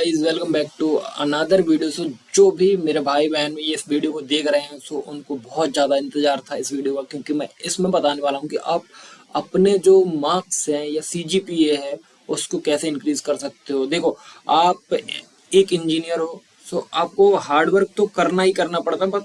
Guys, welcome back to another video. So जो भी मेरे भाई बहन ये इस वीडियो को देख रहे हैं, सो उनको बहुत ज़्यादा इंतजार था इस वीडियो का, क्योंकि मैं इसमें बताने वाला हूँ कि आप अपने जो मार्क्स हैं या सीजीपीए है उसको कैसे इंक्रीज कर सकते हो। देखो, आप एक इंजीनियर हो, सो आपको हार्ड वर्क तो करना ही करना पड़ता है, बट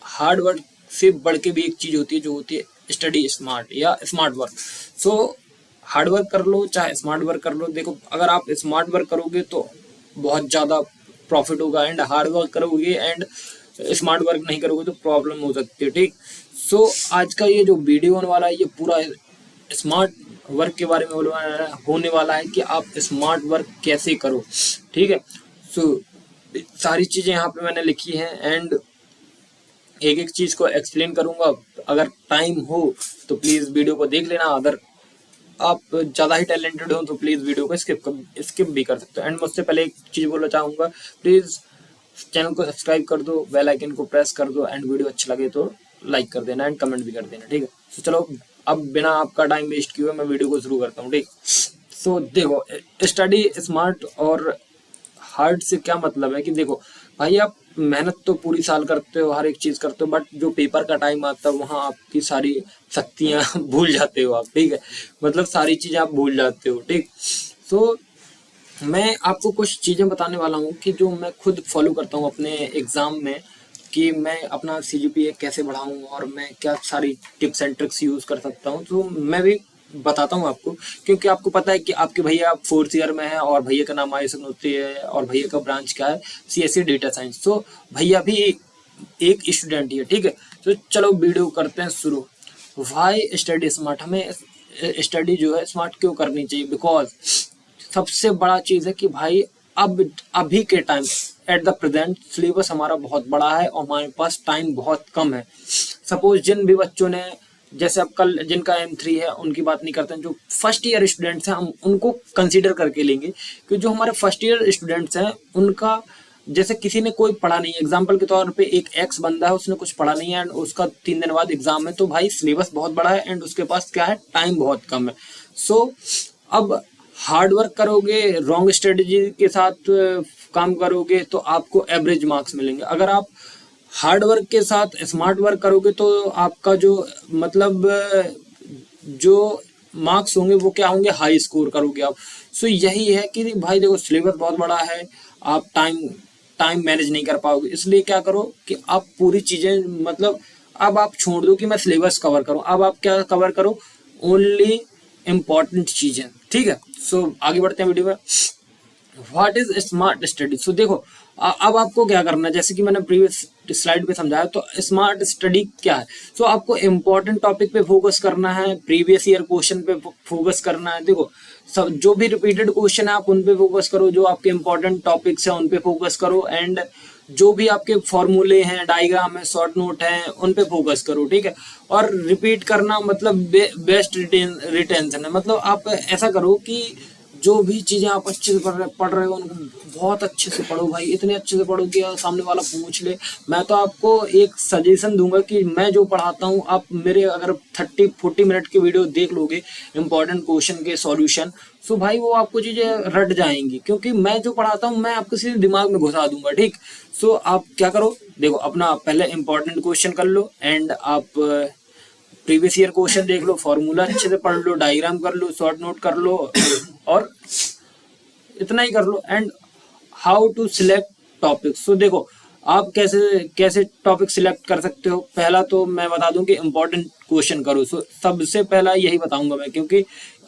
हार्ड वर्क से बढ़ के भी एक चीज़ होती है जो होती है स्टडी स्मार्ट या smart work. So hard work कर लो चाहे स्मार्ट वर्क कर लो। देखो, अगर आप स्मार्ट वर्क करोगे तो बहुत ज़्यादा प्रॉफिट होगा, एंड हार्ड वर्क करोगे एंड स्मार्ट वर्क नहीं करोगे तो प्रॉब्लम हो सकती है। ठीक, सो आज का ये जो वीडियो होने वाला है ये पूरा स्मार्ट वर्क के बारे में होने वाला है कि आप स्मार्ट वर्क कैसे करो। ठीक है, सो सारी चीज़ें यहाँ पे मैंने लिखी हैं एंड एक एक चीज़ को एक्सप्लेन करूँगा। अगर टाइम हो तो प्लीज़ वीडियो को देख लेना, अगर आप ज़्यादा ही टैलेंटेड हो तो प्लीज़ वीडियो को स्किप भी कर सकते हो। एंड मुझसे पहले एक चीज़ बोलना चाहूँगा, प्लीज़ चैनल को सब्सक्राइब कर दो, बेल आइकन को प्रेस कर दो, एंड वीडियो अच्छा लगे तो लाइक कर देना एंड कमेंट भी कर देना। ठीक है, तो चलो अब बिना आपका टाइम वेस्ट किए मैं वीडियो को शुरू करता हूँ। ठीक, सो देखो, स्टडी स्मार्ट और हार्ड से क्या मतलब है कि देखो भाई, आप मेहनत तो पूरी साल करते हो, हर एक चीज करते हो, बट जो पेपर का टाइम आता है वहाँ आपकी सारी शक्तियाँ भूल जाते हो आप। ठीक है, मतलब सारी चीजें आप भूल जाते हो। ठीक, तो मैं आपको कुछ चीजें बताने वाला हूँ कि जो मैं खुद फॉलो करता हूँ अपने एग्जाम में, कि मैं अपना सीजीपीए कैसे बढ़ाऊँ और मैं क्या सारी टिप्स एंड ट्रिक्स यूज कर सकता हूँ। तो मैं भी बताता हूँ आपको, क्योंकि आपको पता है कि आपके भैया 4th ईयर में है और भैया का नाम आयुष अग्निहोत्री है और भैया का ब्रांच क्या है, सीएससी डेटा साइंस। तो भैया भी एक स्टूडेंट ही है। ठीक है, तो चलो वीडियो करते हैं शुरू। वाई स्टडी स्मार्ट, हमें स्टडी जो है स्मार्ट क्यों करनी चाहिए? बिकॉज सबसे बड़ा चीज़ है कि भाई अब अभी के time at the present syllabus हमारा बहुत बड़ा है और हमारे पास टाइम बहुत कम है। सपोज जिन भी बच्चों ने, जैसे अब कल जिनका M3 है उनकी बात नहीं करते हैं, जो फर्स्ट ईयर स्टूडेंट्स हैं हम उनको कंसीडर करके लेंगे कि जो हमारे फर्स्ट ईयर स्टूडेंट्स हैं उनका, जैसे किसी ने कोई पढ़ा नहीं, एग्जाम्पल के तौर पे एक एक्स बंदा है, उसने कुछ पढ़ा नहीं है एंड उसका 3 दिन बाद एग्जाम है, तो भाई सिलेबस बहुत बड़ा है एंड उसके पास क्या है, टाइम बहुत कम है। सो अब हार्ड वर्क करोगे, रॉन्ग स्ट्रेटेजी के साथ काम करोगे तो आपको एवरेज मार्क्स मिलेंगे। अगर आप हार्ड वर्क के साथ स्मार्ट वर्क करोगे तो आपका जो मतलब जो मार्क्स होंगे वो क्या होंगे, हाई स्कोर करोगे आप। सो यही है कि भाई देखो, सिलेबस बहुत बड़ा है, आप टाइम मैनेज नहीं कर पाओगे, इसलिए क्या करो कि आप पूरी चीजें, मतलब अब आप छोड़ दो कि मैं सिलेबस कवर करूं, अब आप क्या कवर करो, ओनली इम्पॉर्टेंट चीजें। ठीक है, सो आगे बढ़ते हैं वीडियो में। What is smart study? So देखो, अब आपको क्या करना है, जैसे कि मैंने प्रीवियस स्लाइड पे समझाया, तो स्मार्ट स्टडी क्या है? सो आपको इम्पोर्टेंट टॉपिक पे फोकस करना है, प्रीवियस ईयर क्वेश्चन पे फोकस करना है। देखो, सब जो भी रिपीटेड क्वेश्चन है आप उन पे फोकस करो, जो आपके इम्पोर्टेंट टॉपिक्स हैं उन पे फोकस करो, एंड जो भी आपके फॉर्मूले हैं, डायग्राम है, शॉर्ट नोट है, उन पे फोकस करो। ठीक है, और रिपीट करना मतलब बेस्ट रिटेंशन है। मतलब आप ऐसा करो कि जो भी चीजें आप अच्छे से पढ़ रहे हो उनको बहुत अच्छे से पढ़ो भाई, इतने अच्छे से पढ़ो कि सामने वाला पूछ ले। मैं तो आपको एक सजेशन दूंगा कि मैं जो पढ़ाता हूँ, आप मेरे अगर 30-40 मिनट की वीडियो देख लोगे इंपॉर्टेंट क्वेश्चन के सॉल्यूशन, सो भाई वो आपको चीजें रट जाएंगी, क्योंकि मैं जो पढ़ाता हूँ मैं आपके सीधे दिमाग में घुसा दूंगा। ठीक, सो आप क्या करो, देखो अपना पहले इंपॉर्टेंट क्वेश्चन कर लो, एंड आप प्रीवियस ईयर क्वेश्चन देख लो, फॉर्मूला अच्छे से पढ़ लो, डायग्राम कर लो, शॉर्ट नोट कर लो, और इतना ही कर लो। And how to select topic. So देखो, आप कैसे कैसे टॉपिक सिलेक्ट कर सकते हो। पहला तो मैं बता दूं कि इंपॉर्टेंट क्वेश्चन करो। सो सबसे पहला यही बताऊंगा मैं, क्योंकि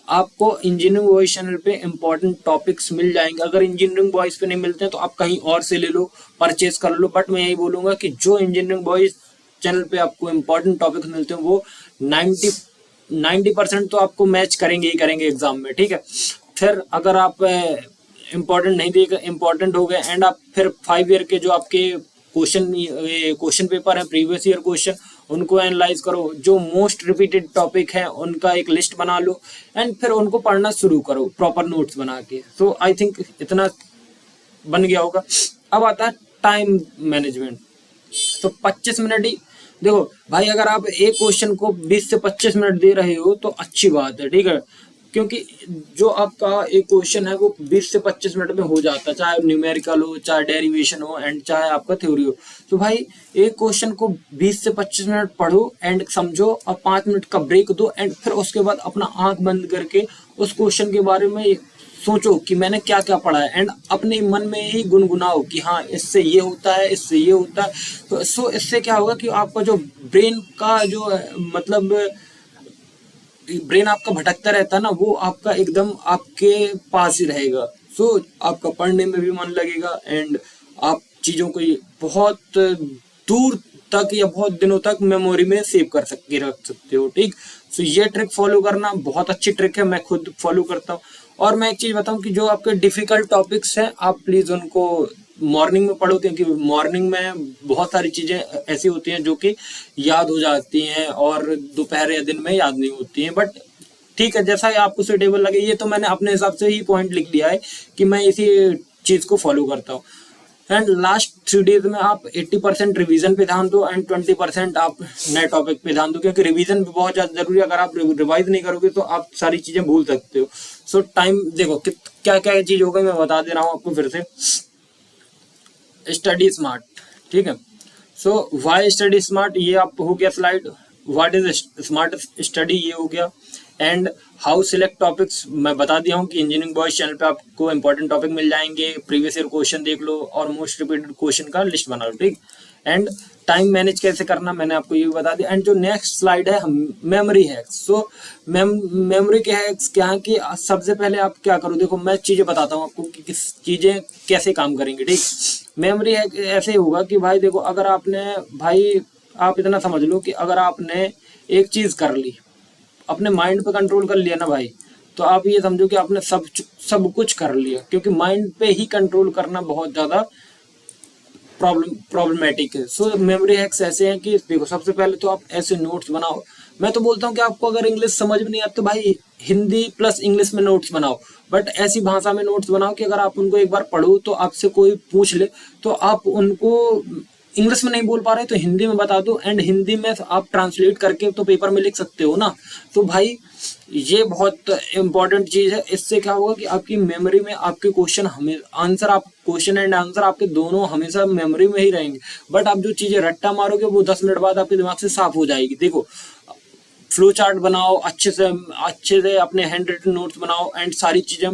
आपको इंजीनियरिंग बॉयज चैनल पे इंपॉर्टेंट टॉपिक्स मिल जाएंगे। अगर इंजीनियरिंग बॉयज पे नहीं मिलते हैं तो आप कहीं और से ले लो, परचेज कर लो, बट मैं यही बोलूंगा कि जो इंजीनियरिंग बॉयज चैनल पे आपको इंपॉर्टेंट टॉपिक्स मिलते हैं वो 90% तो आपको मैच करेंगे ही करेंगे एग्जाम में। ठीक है, फिर अगर आप इम्पोर्टेंट नहीं देगा, इम्पोर्टेंट हो गए, एंड आप फिर 5 ईयर के जो आपके क्वेश्चन पेपर है, प्रीवियस ईयर क्वेश्चन, उनको एनालाइज करो, जो मोस्ट रिपीटेड टॉपिक है उनका एक लिस्ट बना लो, एंड फिर उनको पढ़ना शुरू करो प्रॉपर नोट्स बना के। सो आई थिंक इतना बन गया होगा। अब आता है टाइम मैनेजमेंट। तो 25 मिनट ही, देखो भाई, अगर आप एक क्वेश्चन को 20 से 25 मिनट दे रहे हो तो अच्छी बात है। ठीक है, क्योंकि जो आपका एक क्वेश्चन है वो 20 से 25 मिनट में हो जाता है, चाहे न्यूमेरिकल हो, चाहे डेरिवेशन हो, एंड चाहे आपका थ्योरी हो। तो भाई एक क्वेश्चन को 20 से 25 मिनट पढ़ो एंड समझो, और 5 मिनट का ब्रेक दो, एंड फिर उसके बाद अपना आंख बंद करके उस क्वेश्चन के बारे में सोचो कि मैंने क्या क्या पढ़ा है, एंड अपने मन में ही गुनगुनाओ कि हाँ इससे ये होता है, इससे ये होता है। तो सो इससे क्या होगा कि आपका जो ब्रेन का जो मतलब ब्रेन आपका भटकता रहता है ना, वो आपका एकदम आपके पास ही रहेगा। सो आपका पढ़ने में भी मन लगेगा, एंड आप चीज़ों को बहुत दूर तक या बहुत दिनों तक मेमोरी में सेव कर सकते रख सकते हो। ठीक, सो ये ट्रिक फॉलो करना बहुत अच्छी ट्रिक है, मैं खुद फॉलो करता हूँ। और मैं एक चीज़ बताऊँ कि जो आपके डिफिकल्ट टॉपिक्स हैं, आप प्लीज़ उनको मॉर्निंग में पढ़ो, क्योंकि मॉर्निंग में बहुत सारी चीज़ें ऐसी होती हैं जो कि याद हो जाती हैं और दोपहर या दिन में याद नहीं होती हैं। बट ठीक है, जैसा ही आपको सुटेबल लगे। ये तो मैंने अपने हिसाब से ही पॉइंट लिख लिया है कि मैं इसी चीज़ को फॉलो करता हूँ। एंड लास्ट 3 डेज में आप 80% रिवीजन पे ध्यान दो एंड 20% आप नए टॉपिक पे ध्यान दो, क्योंकि रिवीजन भी बहुत ज़्यादा जरूरी है। अगर आप रिवाइज नहीं करोगे तो आप सारी चीज़ें भूल सकते हो। सो टाइम देखो क्या क्या चीज़ होगा, मैं बता दे रहा हूँ आपको फिर से। स्टडी स्मार्ट, ठीक है। सो वाई स्टडी स्मार्ट, ये आप हो गया slide. What is smart study, ये हो गया। एंड हाउ सिलेक्ट टॉपिक्स मैं बता दिया हूँ कि इंजीनियरिंग बॉयज चैनल पे आपको इंपॉर्टेंट टॉपिक मिल जाएंगे, प्रीवियस ईयर क्वेश्चन देख लो और मोस्ट रिपीटेड क्वेश्चन का लिस्ट बना लो। ठीक, एंड टाइम मैनेज कैसे करना मैंने आपको ये भी बता दिया। एंड जो नेक्स्ट स्लाइड है मेमोरी हैक्स। सो मेमोरी के हैक्स क्या है कि सबसे पहले आप क्या करो, देखो मैं चीज़ें बताता हूँ आपको कि किस चीज़ें कैसे काम करेंगे। ठीक, मेमोरी हैक ऐसे होगा कि भाई देखो, अगर आपने भाई आप इतना समझ लो कि अगर आपने एक चीज़ कर ली, अपने माइंड पे कंट्रोल कर लिया ना भाई, तो आप ये समझो कि आपने सब कुछ कर लिया, क्योंकि माइंड पे ही कंट्रोल करना बहुत ज़्यादा प्रॉब्लमेटिक है। सो मेमोरी हैक्स ऐसे हैं कि देखो, सबसे पहले तो आप ऐसे नोट्स बनाओ। मैं तो बोलता हूँ कि आपको अगर इंग्लिश समझ में नहीं आती तो भाई हिंदी प्लस इंग्लिश में नोट्स बनाओ, बट ऐसी भाषा में नोट्स बनाओ कि अगर आप उनको एक बार पढ़ो तो आपसे कोई पूछ ले तो आप उनको इंग्लिश में नहीं बोल पा रहे तो हिंदी में बता दो, एंड हिंदी में आप ट्रांसलेट करके तो पेपर में लिख सकते हो ना। तो भाई ये बहुत इंपॉर्टेंट चीज़ है। इससे क्या होगा कि आपकी मेमोरी में आपके क्वेश्चन आंसर, आप क्वेश्चन एंड आंसर आपके दोनों हमेशा मेमोरी में ही रहेंगे। बट आप जो चीज़ें रट्टा मारोगे वो 10 मिनट बाद आपके दिमाग से साफ हो जाएगी। देखो, फ्लो चार्ट बनाओ, अच्छे से अपने हैंड रिटन नोट्स बनाओ, एंड सारी चीज़ें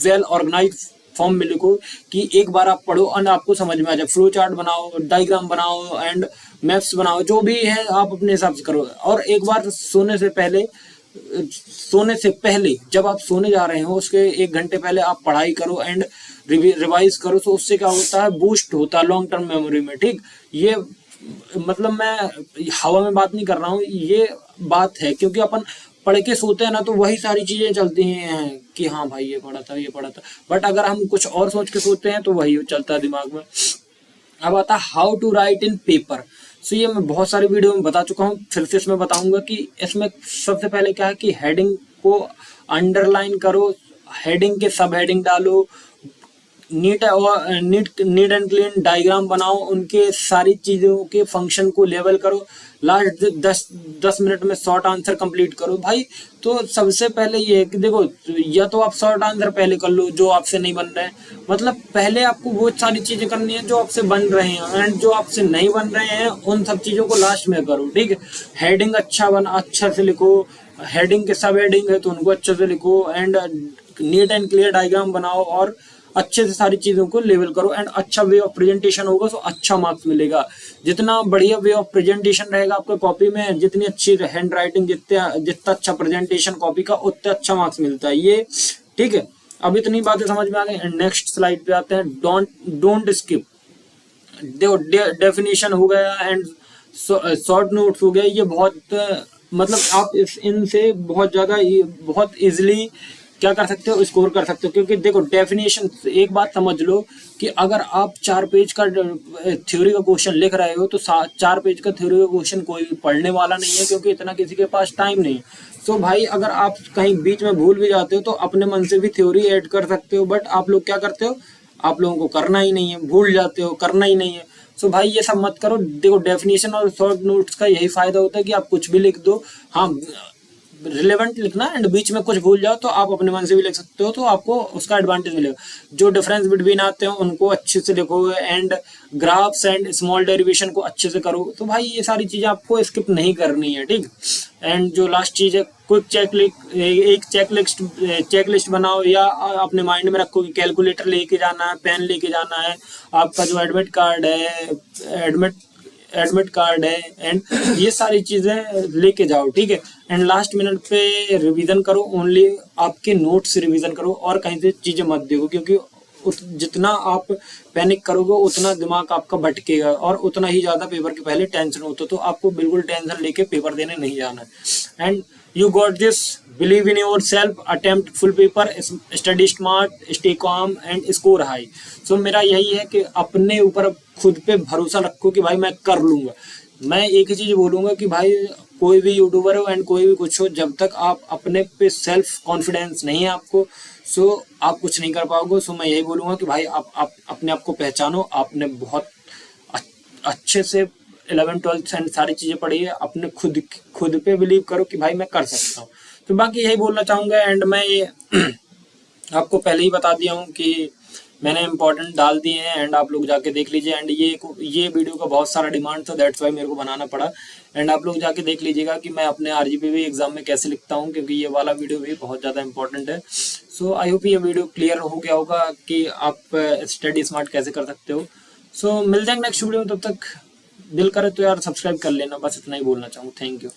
वेल ऑर्गेनाइज फॉर्म में लिखो कि एक बार आप पढ़ो और आपको समझ में आ जाए। फ्लो चार्ट बनाओ, डायग्राम बनाओ, एंड मैप्स बनाओ, जो भी है आप अपने हिसाब से करो। और एक बार सोने से पहले जब आप सोने जा रहे हो उसके 1 घंटे पहले आप पढ़ाई करो एंड रिवाइज करो। तो उससे क्या होता है, बूस्ट होता है लॉन्ग टर्म मेमोरी में। ठीक, ये मतलब मैं हवा में बात नहीं कर रहा हूँ, ये बात है, क्योंकि अपन पढ़ के सोते हैं ना तो वही सारी चीजें चलती हैं कि हाँ भाई ये पढ़ा था। बट अगर हम कुछ और सोच के सोते हैं तो वही चलता है दिमाग में। अब आता है how to write in paper. So ये मैं बहुत सारी वीडियो में बता चुका हूँ, फिर से इसमें बताऊंगा कि इसमें सबसे पहले क्या है कि हेडिंग को अंडरलाइन करो, हेडिंग के सब हेडिंग डालो, नीट एंड क्लीन डायग्राम बनाओ, उनके सारी चीज़ों के फंक्शन को लेवल करो, लास्ट 10 मिनट में शॉर्ट आंसर कंप्लीट करो भाई। तो सबसे पहले ये है कि देखो, या तो आप शॉर्ट आंसर पहले कर लो जो आपसे नहीं बन रहे हैं, मतलब पहले आपको वो सारी चीज़ें करनी है जो आपसे बन रहे हैं, एंड जो आपसे नहीं बन रहे हैं उन सब चीज़ों को लास्ट में करो। ठीक है, हेडिंग अच्छा से लिखो, हेडिंग के सब हेडिंग है तो उनको अच्छे से लिखो, and neat and clear diagram बनाओ और अच्छे से सारी चीज़ों को लेवल करो, एंड अच्छा वे ऑफ प्रेजेंटेशन होगा तो अच्छा मार्क्स मिलेगा। जितना बढ़िया वे ऑफ प्रेजेंटेशन रहेगा आपके कॉपी में, जितनी अच्छी हैंड राइटिंग, जितना अच्छा प्रेजेंटेशन कॉपी का, उतना अच्छा मार्क्स मिलता है ये। ठीक है, अब इतनी बातें समझ में आ गई। नेक्स्ट स्लाइड पे आते हैं। Don't skip. देखो, डेफिनेशन हो गया एंड शॉर्ट नोट्स हो गया। ये बहुत मतलब आप इनसे बहुत इजिली क्या कर सकते हो, स्कोर कर सकते हो। क्योंकि देखो, डेफिनेशन, एक बात समझ लो कि अगर आप 4 पेज का थ्योरी का क्वेश्चन लिख रहे हो तो 4 पेज का थ्योरी का क्वेश्चन कोई भी पढ़ने वाला नहीं है, क्योंकि इतना किसी के पास टाइम नहीं है। तो भाई अगर आप कहीं बीच में भूल भी जाते हो तो अपने मन से भी थ्योरी ऐड कर सकते हो, बट आप लोग क्या करते हो, आप लोगों को करना ही नहीं है, भूल जाते हो, करना ही नहीं है। सो भाई ये सब मत करो। देखो, डेफिनेशन और शॉर्ट नोट्स का यही फायदा होता है कि आप कुछ भी लिख दो। हाँ, रिलेवेंट लिखना, एंड बीच में कुछ भूल जाओ तो आप अपने मन से भी लिख सकते हो, तो आपको उसका एडवांटेज मिलेगा। जो डिफरेंस बिटवीन आते हैं उनको अच्छे से लिखो, and graphs and small derivation को अच्छे से करो। तो भाई ये सारी चीजें आपको स्किप नहीं करनी है, ठीक। एंड जो लास्ट चीज है, क्विक एक चेकलिस्ट बनाओ, या अपने माइंड में रखो कि कैलकुलेटर लेके जाना है, पेन लेके जाना है, आपका जो एडमिट कार्ड है, एंड ये सारी चीजें लेके जाओ, ठीक है। एंड लास्ट मिनट पे रिवीजन करो, ओनली आपके नोट्स रिवीजन करो, और कहीं से चीजें मत देखो, क्योंकि जितना आप पैनिक करोगे उतना दिमाग आपका भटकेगा, और उतना ही ज्यादा पेपर के पहले टेंशन होता। तो आपको बिल्कुल टेंशन लेके पेपर देने नहीं जाना है। And you got this, believe in yourself, attempt full paper, study smart, stay calm and score high. So मेरा यही है कि अपने ऊपर खुद पे भरोसा रखो कि भाई मैं कर लूंगा। मैं एक ही चीज बोलूंगा कि भाई कोई भी यूट्यूबर हो एंड कोई भी कुछ हो, जब तक आप अपने पे सेल्फ कॉन्फिडेंस नहीं है आपको, सो आप कुछ नहीं कर पाओगे। सो मैं यही बोलूंगा कि भाई आप अपने आप को पहचानो। आपने बहुत अच्छे से 11th-12th एंड सारी चीजें पढ़ी है, अपने खुद पे बिलीव करो कि भाई मैं कर सकता हूँ। तो बाकी यही बोलना चाहूंगा। एंड मैं ये आपको पहले ही बता दिया हूँ कि मैंने इंपॉर्टेंट डाल दिए हैं, एंड आप लोग जाके देख लीजिए। एंड ये वीडियो का बहुत सारा डिमांड था, दैट्स वाई मेरे को बनाना पड़ा। एंड आप लोग जाके देख लीजिएगा कि मैं अपने आरजीपीवी एग्जाम में कैसे लिखता हूँ, क्योंकि ये वाला वीडियो भी बहुत ज़्यादा इंपॉर्टेंट है। सो आई होप ये वीडियो क्लियर हो गया होगा कि आप स्टडी स्मार्ट कैसे कर सकते हो। सो मिलते हैं नेक्स्ट वीडियो में, तब तक दिल करे तो यार सब्सक्राइब कर लेना, बस इतना ही बोलना चाहूँ। Thank you.